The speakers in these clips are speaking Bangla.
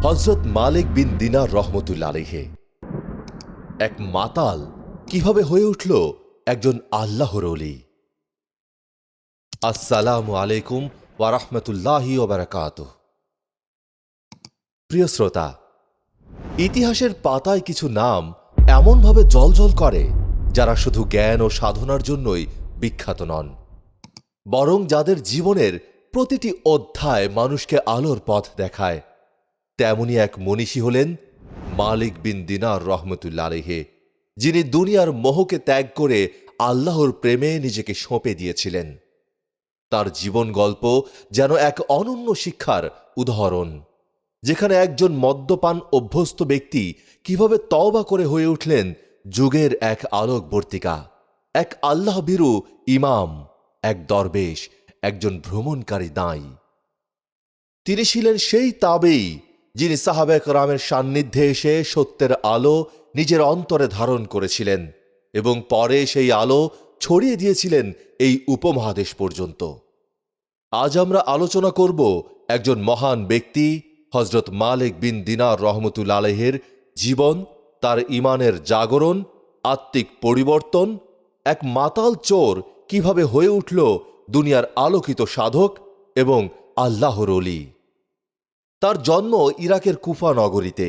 হযরত মালিক বিন দিনার রহমতুল্লাহ আলাইহি এক মাতাল কিভাবে হয়ে উঠল একজন আল্লাহর ওলি। আসসালামু আলাইকুম ওয়া রাহমাতুল্লাহি ওয়া বারাকাতুহু। প্রিয় শ্রোতা, ইতিহাসের পাতায় কিছু নাম এমনভাবে জ্বলজ্বল করে যারা শুধু জ্ঞান ও সাধনার জন্যই বিখ্যাত নন, বরং যাদের জীবনের প্রতিটি অধ্যায় মানুষকে আলোর পথ দেখায়। তেমনি এক মনীষী হলেন মালিক বিন দিনার রহমতুল্লাহ আলাইহি, যিনি দুনিয়ার মোহকে ত্যাগ করে আল্লাহর প্রেমে নিজেকে সঁপে দিয়েছিলেন। তার জীবন গল্প যেন এক অনন্য শিক্ষার উদাহরণ, যেখানে একজন মদ্যপান অভ্যস্ত ব্যক্তি কিভাবে তওবা করে হয়ে উঠলেন যুগের এক আলোকবর্তিকা, এক আল্লাহভীরু ইমাম, এক দরবেশ, একজন ভ্রমণকারী দাঁই। তিনি ছিলেন সেই তাবেঈ যিনি সাহাবায়ে কেরামের সান্নিধ্যে এসে সত্যের আলো নিজের অন্তরে ধারণ করেছিলেন এবং পরে সেই আলো ছড়িয়ে দিয়েছিলেন এই উপমহাদেশ পর্যন্ত। আজ আমরা আলোচনা করব একজন মহান ব্যক্তি হযরত মালিক বিন দিনার রহমতুল্লাহ আলাইহির জীবন, তার ঈমানের জাগরণ, আত্মিক পরিবর্তন, এক মাতাল চোর কিভাবে হয়ে উঠল দুনিয়ার আলোকিত সাধক এবং আল্লাহর ওলি। তার জন্ম ইরাকের কুফা নগরীতে।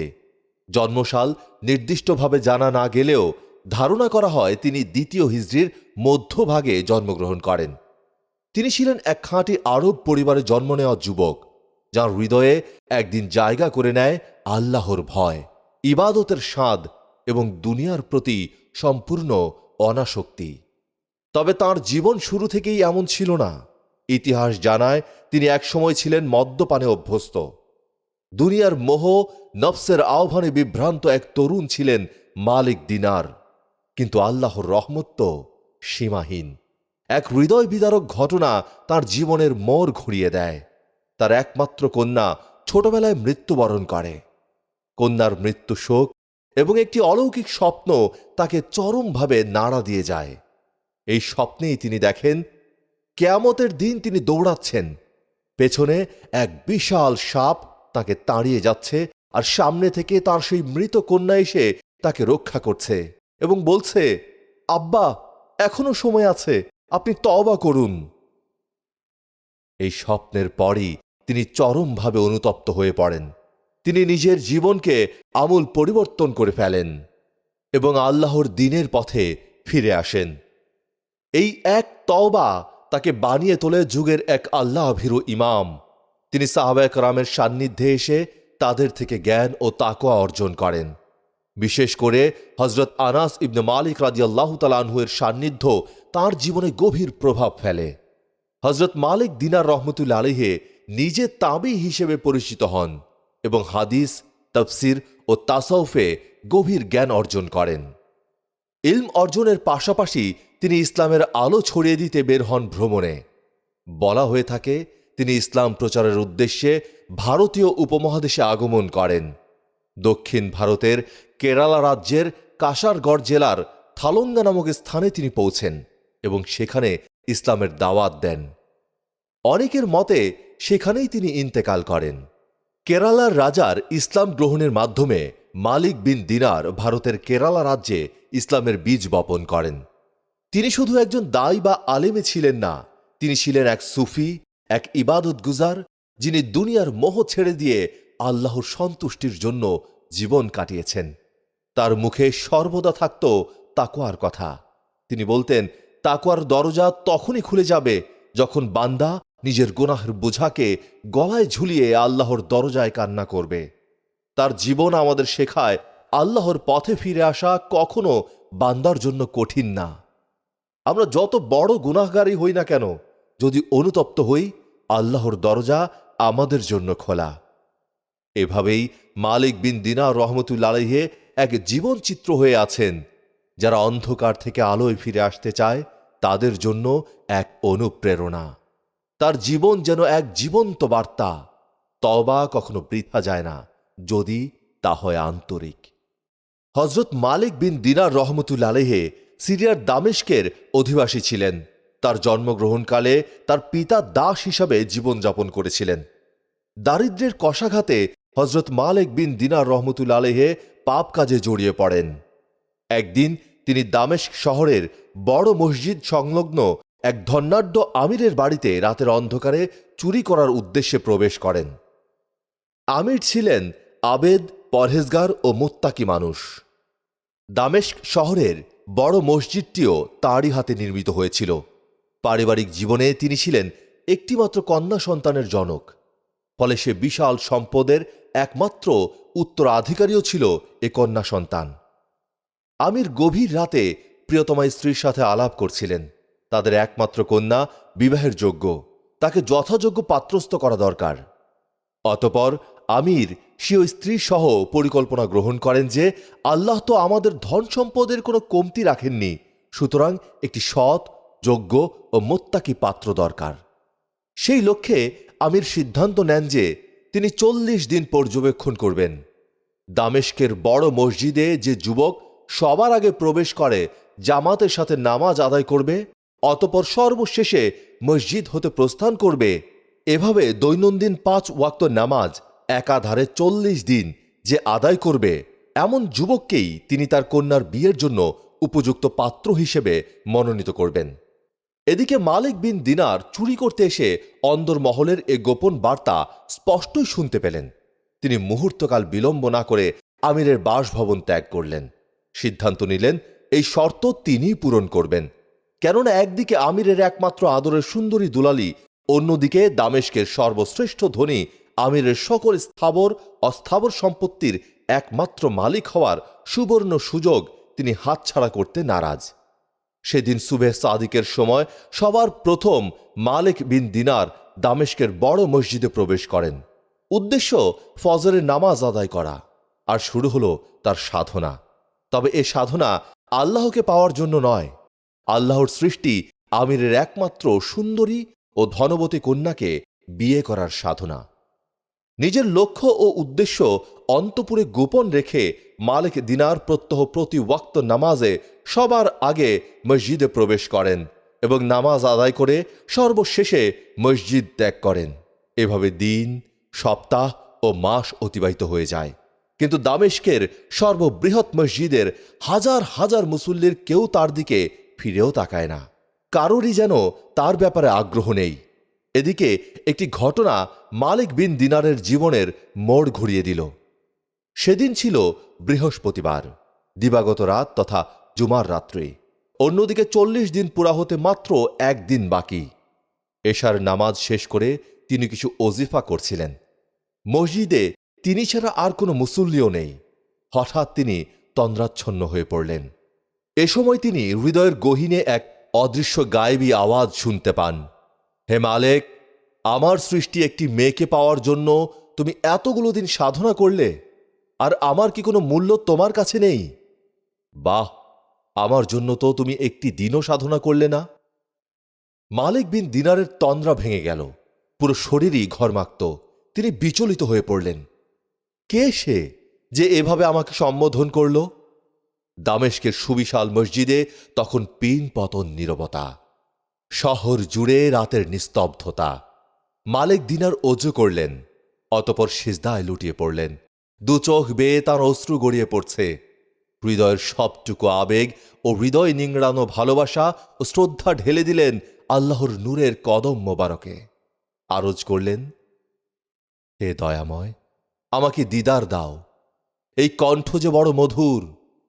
জন্মসাল নির্দিষ্টভাবে জানা না গেলেও ধারণা করা হয় তিনি দ্বিতীয় হিজরির মধ্যভাগে জন্মগ্রহণ করেন। তিনি ছিলেন এক খাঁটি আরব পরিবারে জন্ম নেওয়া যুবক, যার হৃদয়ে একদিন জায়গা করে নেয় আল্লাহর ভয়, ইবাদতের স্বাদ এবং দুনিয়ার প্রতি সম্পূর্ণ অনাসক্তি। তবে তার জীবন শুরু থেকেই এমন ছিল না। ইতিহাস জানায় তিনি একসময় ছিলেন মদ্যপানে অভ্যস্ত। দুনিয়ার মোহ, নফসের আহ্বানে বিভ্রান্ত এক তরুণ ছিলেন মালিক দিনার। কিন্তু আল্লাহর রহমত তো সীমাহীন। এক হৃদয় বিদারক ঘটনা তার জীবনের মোড় ঘুরিয়ে দেয়। তার একমাত্র কন্যা ছোটবেলায় মৃত্যুবরণ করে। কন্যার মৃত্যু শোক এবং একটি অলৌকিক স্বপ্ন তাকে চরমভাবে নাড়া দিয়ে যায়। এই স্বপ্নেই তিনি দেখেন কিয়ামতের দিন তিনি দৌড়াচ্ছেন, পেছনে এক বিশাল সাপ তাকে তাড়িয়ে যাচ্ছে, আর সামনে থেকে তার সেই মৃত কন্যা এসে তাকে রক্ষা করছে এবং বলছে, আব্বা, এখনো সময় আছে, আপনি তওবা করুন। এই স্বপ্নের পরই তিনি চরমভাবে অনুতপ্ত হয়ে পড়েন। তিনি নিজের জীবনকে আমূল পরিবর্তন করে ফেলেন এবং আল্লাহর দ্বীনের পথে ফিরে আসেন। এই এক তওবা তাকে বানিয়ে তোলে যুগের এক আল্লাহভীরু ইমাম। তিনি সাহাবায়ে কেরামের সান্নিধ্যে এসে তাদের থেকে জ্ঞান ও তাকওয়া অর্জন করেন। বিশেষ করে হযরত আনাস ইবনে মালিক রাদিয়াল্লাহু তাআলা আনহু-এর সান্নিধ্য তাঁর জীবনে গভীর প্রভাব ফেলে। হযরত মালিক দিনার রহমতুল্লাহ আলাইহি নিজে তাবেঈ হিসেবে পরিচিত হন এবং হাদিস, তাফসির ও তাসাউফে গভীর জ্ঞান অর্জন করেন। ইলম অর্জনের পাশাপাশি তিনি ইসলামের আলো ছড়িয়ে দিতে বের হন ভ্রমণে। বলা হয়ে থাকে তিনি ইসলাম প্রচারের উদ্দেশ্যে ভারতীয় উপমহাদেশে আগমন করেন। দক্ষিণ ভারতের কেরালা রাজ্যের কাসারগড় জেলার থালঙ্গা নামক স্থানে তিনি পৌঁছেন এবং সেখানে ইসলামের দাওয়াত দেন। অনেকের মতে সেখানেই তিনি ইন্তেকাল করেন। কেরালার রাজার ইসলাম গ্রহণের মাধ্যমে মালিক বিন দিনার ভারতের কেরালা রাজ্যে ইসলামের বীজ বপন করেন। তিনি শুধু একজন দাই বা আলেমে ছিলেন না, তিনি ছিলেন এক সুফি, এক ইবাদত গুজার, যিনি দুনিয়ার মোহ ছেড়ে দিয়ে আল্লাহর সন্তুষ্টির জন্য জীবন কাটিয়েছেন। তার মুখে সর্বদা থাকত তাকওয়ার কথা। তিনি বলতেন, তাকওয়ার দরজা তখনই খুলে যাবে যখন বান্দা নিজের গুনাহের বোঝাকে গলায় ঝুলিয়ে আল্লাহর দরজায় কান্না করবে। তার জীবন আমাদের শেখায় আল্লাহর পথে ফিরে আসা কখনো বান্দার জন্য কঠিন না। আমরা যত বড় গুনাহগারই হই না কেন, যদি অনুতপ্ত হই, আল্লাহর দরজা আমাদের জন্য খোলা। এভাবেই মালিক বিন দিনার রহমতুল্লাহ আলাইহি এক জীবনচিত্র হয়ে আছেন। যারা অন্ধকার থেকে আলোয় ফিরে আসতে চায় তাদের জন্য এক অনুপ্রেরণা। তার জীবন যেন এক জীবন্ত বার্তা। তওবা কখনো বৃথা যায় না, যদি তা হয় আন্তরিক। হযরত মালিক বিন দিনার রহমতুল্লাহ আলাইহি সিরিয়ার দামেস্কের অধিবাসী ছিলেন। তার জন্মগ্রহণকালে তার পিতা দাস হিসাবে জীবনযাপন করেছিলেন। দারিদ্র্যের কশাঘাতে হজরত মালিক বিন দিনার রহমতুল্লাহ আলাইহে পাপ কাজে জড়িয়ে পড়েন। একদিন তিনি দামেস্ক শহরের বড় মসজিদ সংলগ্ন এক ধনাঢ্য আমিরের বাড়িতে রাতের অন্ধকারে চুরি করার উদ্দেশ্যে প্রবেশ করেন। আমির ছিলেন আবেদ, পরহেজগার ও মুত্তাকি মানুষ। দামেস্ক শহরের বড় মসজিদটিও তাঁরই হাতে নির্মিত হয়েছিল। পারিবারিক জীবনে তিনি ছিলেন একটিমাত্র কন্যা সন্তানের জনক, ফলে সে বিশাল সম্পদের একমাত্র উত্তরাধিকারীও ছিল এ কন্যা সন্তান। আমির গভীর রাতে প্রিয়তমা স্ত্রীর সাথে আলাপ করছিলেন। তাদের একমাত্র কন্যা বিবাহের যোগ্য, তাকে যথাযোগ্য পাত্রস্থ করা দরকার। অতপর আমির স্বীয় স্ত্রী সহ পরিকল্পনা গ্রহণ করেন যে আল্লাহ তো আমাদের ধন সম্পদের কোনো কমতি রাখেননি, সুতরাং একটি সৎ, যোগ্য ও মুত্তাকি পাত্র দরকার। সেই লক্ষ্যে আমির সিদ্ধান্ত নেন যে তিনি 40 দিন পর্যবেক্ষণ করবেন। দামেস্কের বড় মসজিদে যে যুবক সবার আগে প্রবেশ করে জামাতের সাথে নামাজ আদায় করবে, অতপর সর্বশেষে মসজিদ হতে প্রস্থান করবে, এভাবে দৈনন্দিন 5 ওয়াক্ত নামাজ একাধারে 40 দিন যে আদায় করবে, এমন যুবককেই তিনি তার কন্যার বিয়ের জন্য উপযুক্ত পাত্র হিসেবে মনোনীত করবেন। এদিকে মালিক বিন দিনার চুরি করতে এসে অন্দরমহলের এ গোপন বার্তা স্পষ্টই শুনতে পেলেন। তিনি মুহূর্তকাল বিলম্ব না করে আমিরের বাসভবন ত্যাগ করলেন। সিদ্ধান্ত নিলেন এই শর্ত তিনিই পূরণ করবেন, কেননা একদিকে আমিরের একমাত্র আদরের সুন্দরী দুলালী, অন্যদিকে দামেস্কের সর্বশ্রেষ্ঠ ধনী আমিরের সকল স্থাবর অস্থাবর সম্পত্তির একমাত্র মালিক হওয়ার সুবর্ণ সুযোগ তিনি হাতছাড়া করতে নারাজ। সেদিন সুবেহ সাদিকের সময় সবার প্রথম মালিক বিন দিনার দামেস্কের বড় মসজিদে প্রবেশ করেন। উদ্দেশ্য ফজরের নামাজ আদায় করা, আর শুরু হলো তার সাধনা। তবে এ সাধনা আল্লাহকে পাওয়ার জন্য নয়, আল্লাহর সৃষ্টি আমিরের একমাত্র সুন্দরী ও ধনবতী কন্যাকে বিয়ে করার সাধনা। নিজের লক্ষ্য ও উদ্দেশ্য অন্তপুরে গোপন রেখে মালিক দিনার প্রত্যহ প্রতি ওয়াক্ত নামাজে সবার আগে মসজিদে প্রবেশ করেন এবং নামাজ আদায় করে সর্বশেষে মসজিদ ত্যাগ করেন। এভাবে দিন, সপ্তাহ ও মাস অতিবাহিত হয়ে যায়, কিন্তু দামেস্কের সর্ববৃহৎ মসজিদের হাজার হাজার মুসল্লির কেউ তার দিকে ফিরেও তাকায় না, কারোরই যেন তার ব্যাপারে আগ্রহ নেই। এদিকে একটি ঘটনা মালিক বিন দিনারের জীবনের মোড় ঘুরিয়ে দিল। সেদিন ছিল বৃহস্পতিবার, দিবাগত রাত তথা জুমার রাত্রি। অন্যদিকে 40 দিন পুরা হতে মাত্র একদিন বাকি। এশার নামাজ শেষ করে তিনি কিছু ওজিফা করছিলেন। মসজিদে তিনি ছাড়া আর কোনো মুসল্লিও নেই। হঠাৎ তিনি তন্দ্রাচ্ছন্ন হয়ে পড়লেন। এ সময় তিনি হৃদয়ের গহীনে এক অদৃশ্য গায়েবী আওয়াজ শুনতে পান। হে মালিক, আমার সৃষ্টি একটি মেয়েকে পাওয়ার জন্য তুমি এতগুলো দিন সাধনা করলে, আর আমার কি কোনো মূল্য তোমার কাছে নেই? বাহ, আমার জন্য তো তুমি একটি দিনও সাধনা করলে না। মালিক বিন দিনারের তন্দ্রা ভেঙে গেল, পুরো শরীরই ঘরমাক্ত। তিনি বিচলিত হয়ে পড়লেন। কে সে যে এভাবে আমাকে সম্বোধন করল? দামেস্কের সুবিশাল মসজিদে তখন পিন পতন নীরবতা, শহর জুড়ে রাতের নিস্তব্ধতা। মালিক দিনার ওযু করলেন, অতপর সিজদায় লুটিয়ে পড়লেন। দু চোখ বেয়ে তাঁর অশ্রু গড়িয়ে পড়ছে। হৃদয়ের সবটুকু আবেগ ও হৃদয় নিংড়ানো ভালোবাসা ও শ্রদ্ধা ঢেলে দিলেন আল্লাহর নূরের কদম মোবারকে। আরজ করলেন, হে দয়াময়, আমাকে দিদার দাও। এই কণ্ঠ যে বড় মধুর,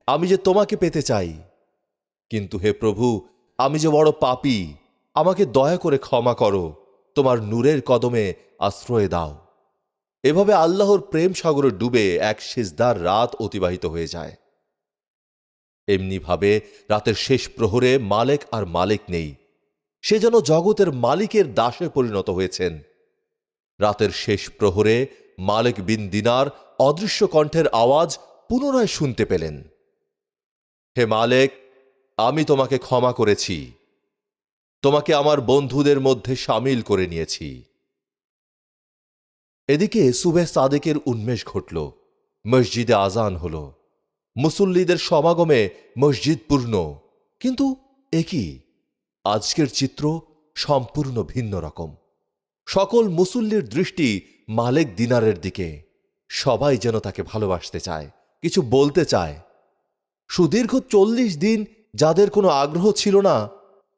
আমি যে তোমাকে পেতে চাই। কিন্তু হে প্রভু, আমি যে বড় পাপী, আমাকে দয়া করে ক্ষমা করো, তোমার নূরের কদমে আশ্রয় দাও। এভাবে আল্লাহর প্রেম সাগরে ডুবে এক সিজদার রাত অতিবাহিত হয়ে যায়। এমনিভাবে রাতের শেষ প্রহরে মালিক আর মালিক নেই, সে যেন জগতের মালিকের দাসে পরিণত হয়েছেন। রাতের শেষ প্রহরে মালিক বিন দিনার অদৃশ্য কণ্ঠের আওয়াজ পুনরায় শুনতে পেলেন। হে মালিক, আমি তোমাকে ক্ষমা করেছি, তোমাকে আমার বন্ধুদের মধ্যে সামিল করে নিয়েছি। এদিকে সুবেহ সাদেকের উন্মেষ ঘটল। মসজিদে আজান হল। মুসল্লিদের সমাগমে মসজিদ পূর্ণ। কিন্তু একই, আজকের চিত্র সম্পূর্ণ ভিন্ন রকম। সকল মুসল্লির দৃষ্টি মালিক দিনারের দিকে। সবাই যেন তাকে ভালোবাসতে চায়, কিছু বলতে চায়। সুদীর্ঘ 40 দিন যাদের কোনো আগ্রহ ছিল না,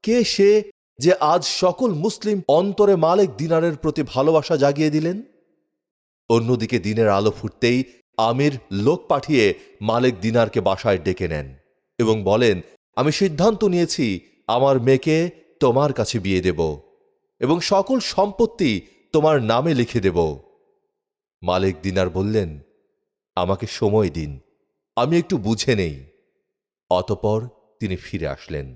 কে সে যে আজ সকল মুসলিম অন্তরে মালিক দিনারের প্রতি ভালোবাসা জাগিয়ে দিলেন? অন্যদিকে দিনের আলো ফুটতেই আমির লোক পাঠিয়ে মালিক দিনারকে বাসায় ডেকে নেন এবং বলেন, আমি সিদ্ধান্ত নিয়েছি আমার মেয়েকে তোমার কাছে বিয়ে দেব এবং সকল সম্পত্তি তোমার নামে লিখে দেব। মালিক দিনার বললেন, আমাকে সময় দিন, আমি একটু বুঝে নেই। অতঃপর তিনি ফিরে আসলেন।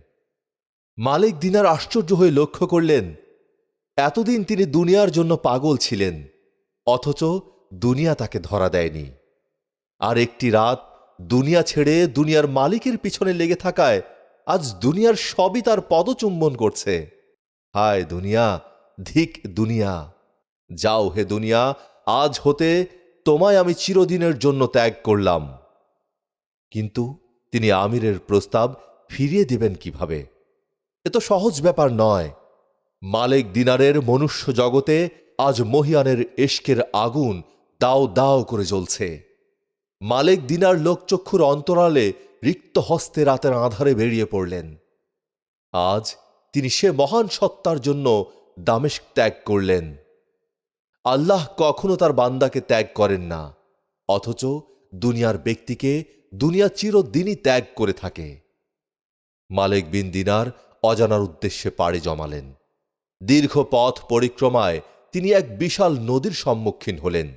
মালিক দিনার আশ্চর্য হয়ে লক্ষ্য করলেন, এতদিন তিনি দুনিয়ার জন্য পাগল ছিলেন, অথচ দুনিয়া তাকে ধরা দেয়নি। আর একটি রাত দুনিয়া ছেড়ে দুনিয়ার মালিকের পিছনে লেগে থাকায় আজ দুনিয়ার সবই তার পদচুম্বন করছে। হায় দুনিয়া, ধিক দুনিয়া! যাও হে দুনিয়া, আজ হতে তোমায় আমি চিরদিনের জন্য ত্যাগ করলাম। কিন্তু তিনি আমিরের প্রস্তাব ফিরিয়ে দেবেন কিভাবে? এ তো সহজ ব্যাপার নয়। মালিক দিনারের মনুষ্য জগতে আজ মহিয়ানের ইশকের আগুন দাও দাও করে জ্বলছে। মালিক দিনার লোকচক্ষুর অন্তরালে রিক্ত হস্তে রাতের আঁধারে বেরিয়ে পড়লেন। আজ তিনি সে মহান সত্তার জন্য দামেস্ক ত্যাগ করলেন। আল্লাহ কখনো তার বান্দাকে ত্যাগ করেন না, অথচ দুনিয়ার ব্যক্তিকে দুনিয়া চিরদিনই ত্যাগ করে থাকে। মালিক বিন দিনার অজানার উদ্দেশ্যে পাড়ি জমালেন। দীর্ঘ পথ পরিক্রমায় তিনি এক বিশাল নদীর সম্মুখীন হলেন।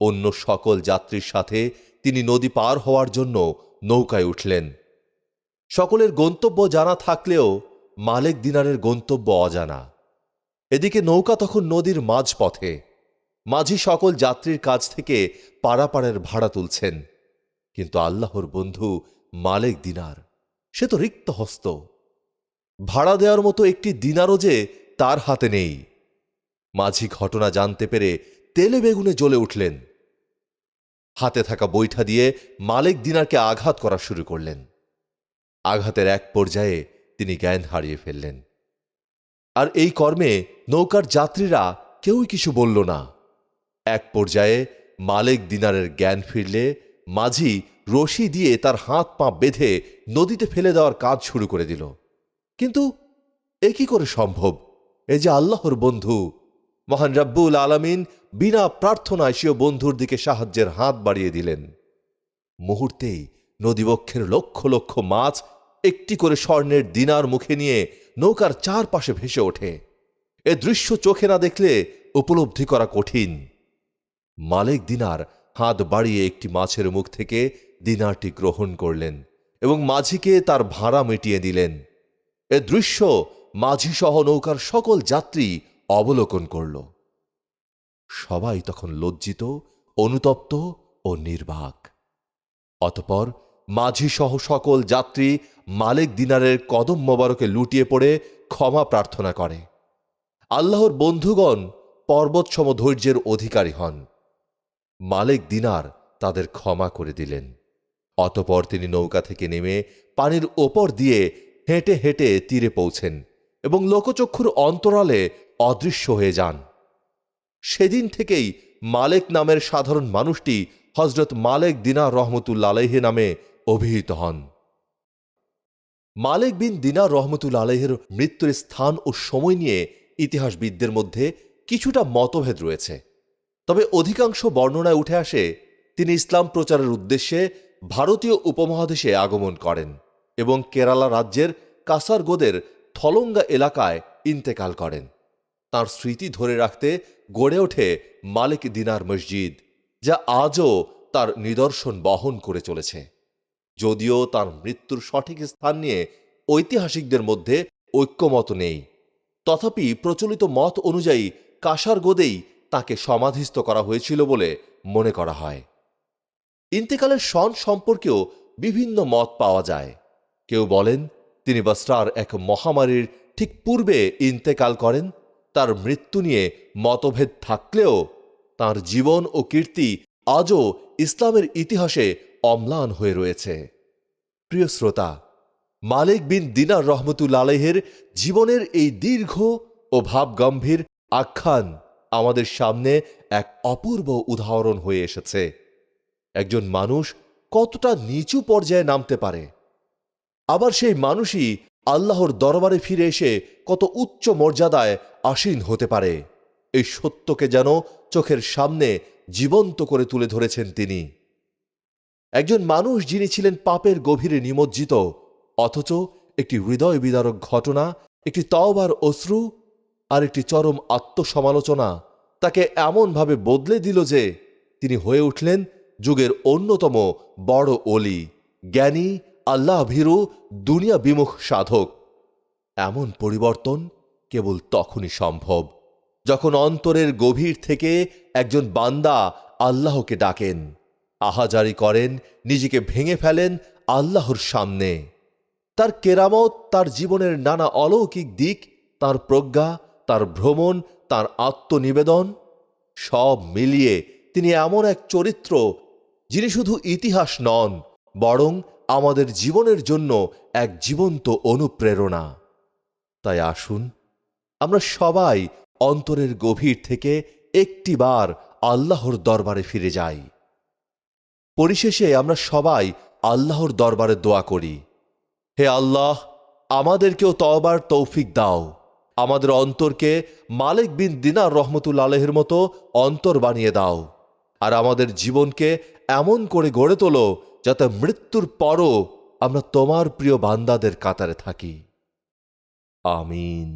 অন্য সকল যাত্রীর সাথে তিনি নদী পার হওয়ার জন্য নৌকায় উঠলেন। সকলের গন্তব্য জানা থাকলেও মালিক দিনারের গন্তব্য অজানা। এদিকে নৌকা তখন নদীর মাঝপথে। মাঝি সকল যাত্রীর কাছ থেকে পারাপারের ভাড়া তুলছেন, কিন্তু আল্লাহর বন্ধু মালিক দিনার সে তো রিক্ত হস্ত। ভাড়া দেওয়ার মতো একটি দিনারও যে তার হাতে নেই। মাঝি ঘটনা জানতে পেরে তেলে বেগুনে জ্বলে উঠলেন। হাতে থাকা বৈঠা দিয়ে মালিক দিনারকে আঘাত করা শুরু করলেন। আঘাতের এক পর্যায়ে তিনি জ্ঞান হারিয়ে ফেললেন। আর এই কর্মে নৌকার যাত্রীরা কেউই কিছু বলল না। এক পর্যায়ে মালিক দিনারের জ্ঞান ফিরলে মাঝি রশি দিয়ে তার হাত পা বেঁধে নদীতে ফেলে দেওয়ার কাজ শুরু করে দিল। কিন্তু এ কি করে সম্ভব? এ যে আল্লাহর বন্ধু মহান রব্বুল আলামিন বিনা প্রার্থনায় সেও বন্ধুর দিকে সাহায্যের হাত বাড়িয়ে দিলেন। মুহূর্তেই নদীবক্ষের লক্ষ লক্ষ মাছ একটি করে স্বর্ণের দিনার মুখে নিয়ে নৌকার চারপাশে ভেসে ওঠে। এ দৃশ্য চোখে না দেখলে উপলব্ধি করা কঠিন। মালিক দিনার হাত বাড়িয়ে একটি মাছের মুখ থেকে দিনারটি গ্রহণ করলেন এবং মাঝিকে তার ভাড়া মিটিয়ে দিলেন। এ দৃশ্য মাঝি সহ নৌকার সকল যাত্রী অবলোকন করল। সবাই তখন লজ্জিত, অনুতপ্ত ও নির্বাক। অতঃপর মাঝি সহ সকল যাত্রী মালিক দিনারের কদম মোবারকে লুটিয়ে পড়ে ক্ষমা প্রার্থনা করে। আল্লাহর বন্ধুগণ পর্বতসম ধৈর্যের অধিকারী হন। মালিক দিনার তাদের ক্ষমা করে দিলেন। অতঃপর তিনি নৌকা থেকে নেমে পানির ওপর দিয়ে হেঁটে হেঁটে তীরে পৌঁছেন এবং লোকচক্ষুর অন্তরালে অদৃশ্য হয়ে যান। সেদিন থেকেই মালিক নামের সাধারণ মানুষটি হজরত মালিক দিনার রহমতুল্লাহ আলাইহি নামে অভিহিত হন। মালিক বিন দিনার রহমতুল্লাহ আলাইহির মৃত্যুর স্থান ও সময় নিয়ে ইতিহাসবিদদের মধ্যে কিছুটা মতভেদ রয়েছে। তবে অধিকাংশ বর্ণনায় উঠে আসে তিনি ইসলাম প্রচারের উদ্দেশ্যে ভারতীয় উপমহাদেশে আগমন করেন এবং কেরালা রাজ্যের কাসারগোদের থলঙ্গা এলাকায় ইন্তেকাল করেন। তার স্মৃতি ধরে রাখতে গড়ে ওঠে মালিক দিনার মসজিদ, যা আজও তার নিদর্শন বহন করে চলেছে। যদিও তার মৃত্যুর সঠিক স্থান নিয়ে ঐতিহাসিকদের মধ্যে ঐক্যমত নেই, তথাপি প্রচলিত মত অনুযায়ী কাসারগোদেই তাকে সমাধিস্থ করা হয়েছিল বলে মনে করা হয়। ইন্তেকালের সন সম্পর্কেও বিভিন্ন মত পাওয়া যায়। কেউ বলেন তিনি বসরার এক মহামারীর ঠিক পূর্বে ইন্তেকাল করেন। তার মৃত্যু নিয়ে মতভেদ থাকলেও তার জীবন ও কীর্তি আজও ইসলামের ইতিহাসে অম্লান হয়ে রয়েছে। প্রিয় শ্রোতা, মালিক বিন দিনার রহমতুল্লাহ আলাইহির জীবনের এই দীর্ঘ ও ভাবগম্ভীর আখ্যান আমাদের সামনে এক অপূর্ব উদাহরণ হয়ে এসেছে। একজন মানুষ কতটা নিচু পর্যায়ে নামতে পারে, আবার সেই মানুষই আল্লাহর দরবারে ফিরে এসে কত উচ্চ মর্যাদায় আসীন হতে পারে, এই সত্যকে যেন চোখের সামনে জীবন্ত করে তুলে ধরেছেন তিনি। একজন মানুষ যিনি ছিলেন পাপের গভীরে নিমজ্জিত, অথচ একটি হৃদয় বিদারক ঘটনা, একটি তওবার অশ্রু আর একটি চরম আত্মসমালোচনা তাকে এমনভাবে বদলে দিল যে তিনি হয়ে উঠলেন যুগের অন্যতম বড় অলি, জ্ঞানী, আল্লাহ ভীরু, দুনিয়া বিমুখ সাধক। এমন পরিবর্তন কেবল তখনই সম্ভব যখন অন্তরের গভীর থেকে একজন বান্দা আল্লাহকে ডাকেন, আহাজারি করেন, নিজেকে ভেঙে ফেলেন আল্লাহর সামনে। তার কেরামত, তার জীবনের নানা অলৌকিক দিক, তার প্রজ্ঞা, তার ভ্রমণ, তার আত্মনিবেদন, সব মিলিয়ে তিনি এমন এক চরিত্র যিনি শুধু ইতিহাস নন, বরং আমাদের জীবনের জন্য এক জীবন্ত অনুপ্রেরণা। তাই আসুন আমরা সবাই অন্তরের গভীর থেকে একটিবার আল্লাহর দরবারে ফিরে যাই। পরিশেষে আমরা সবাই আল্লাহর দরবারে দোয়া করি, হে আল্লাহ, আমাদেরকেও তওবার তৌফিক দাও। আমাদের অন্তরকে মালিক বিন দিনার রহমতুল্লাহ আলাইহির মতো অন্তর বানিয়ে দাও, আর আমাদের জীবনকে এমন করে গড়ে তোলো যাতে মৃত্যুর পরও আমরা তোমার প্রিয় বান্দাদের কাতারে থাকি। আমিন।